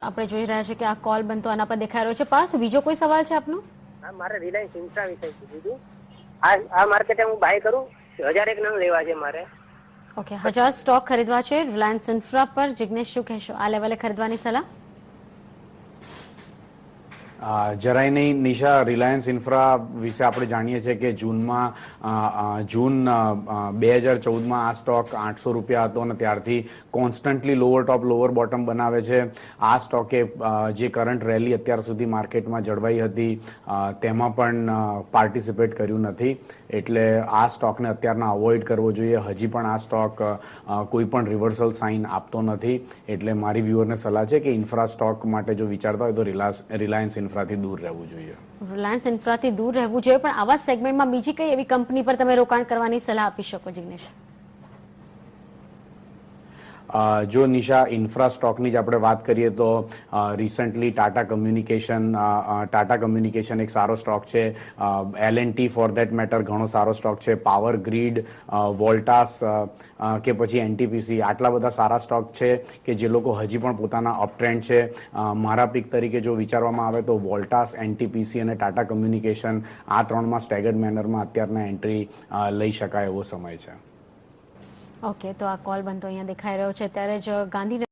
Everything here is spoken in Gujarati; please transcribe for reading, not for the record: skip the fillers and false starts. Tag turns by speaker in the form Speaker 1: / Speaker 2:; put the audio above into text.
Speaker 1: આપણે જોઈ રહ્યા છે કે આ કોલ બનતો આના પર દેખાઈ રહ્યો છે। પાર્થ, બીજો કોઈ સવાલ છે આપનો?
Speaker 2: હા, મારે રિલાયન્સ ઇન્ફ્રા વિશે પૂછ્યું હતું। આ માર્કેટે હું બાય કરું, 1001 નંગ લેવા છે મારે।
Speaker 1: ઓકે, 1000 સ્ટોક ખરીદવા છે રિલાયન્સ ઇન્ફ્રા પર। જિગ્નેશ, શું કહેશો આ લેવલે ખરીદવાની સલાહ?
Speaker 3: જરાય નહીં નિશા, રિલાયન્સ ઇન્ફ્રા વિશે આપણે જાણીએ છીએ કે જૂન 2014માં આ સ્ટોક 800 રૂપિયા હતો અને ત્યારથી કોન્સ્ટન્ટલી લોઅર ટોપ લોઅર બોટમ બનાવે છે। આ સ્ટોકે જે કરંટ રેલી અત્યાર સુધી માર્કેટમાં જળવાઈ હતી તેમાં પણ પાર્ટિસિપેટ કર્યું નથી, એટલે આ સ્ટોકને અત્યારના અવોઇડ કરવો જોઈએ। હજી પણ આ સ્ટોક કોઈ પણ રિવર્સલ સાઇન આપતો નથી, એટલે મારી વ્યુઅરને સલાહ છે કે ઇન્ફ્રા સ્ટોક માટે જો વિચારતા હોય તો રિલાયન્સ ઇન્ફ્રાથી દૂર રહેવું જોઈએ।
Speaker 1: રિલાયન્સ ઇન્ફ્રાથી દૂર રહેવું જોઈએ, પણ આવા સેગમેન્ટમાં બીજી કઈ એવી કંપની પર તમે રોકાણ કરવાની સલાહ આપી શકો જિગ્નેશ?
Speaker 3: જો નિશા ઇન્ફ્રા સ્ટોકની જ આપણે વાત કરીએ તો રિસન્ટલી ટાટા કમ્યુનિકેશન એક સારો સ્ટોક છે। L&T ફોર ધેટ મેટર ઘણો સારો સ્ટોક છે। પાવર ગ્રીડ, વોલ્ટાસ કે પછી NTPC આટલા બધા સારા સ્ટોક છે કે જે લોકો હજી પણ પોતાના અપ ટ્રેન્ડ છે। મારા પિક તરીકે જો વિચારવામાં આવે તો વોલ્ટાસ, NTPC અને ટાટા કમ્યુનિકેશન આ ત્રણમાં સ્ટેગર્ડ મેનરમાં અત્યારના એન્ટ્રી લઈ શકાય એવો સમય છે।
Speaker 1: ઓકે, તો આ કોલ બનતો અહીંયા દેખાઈ રહ્યો છે ત્યારે જ ગાંધીનગર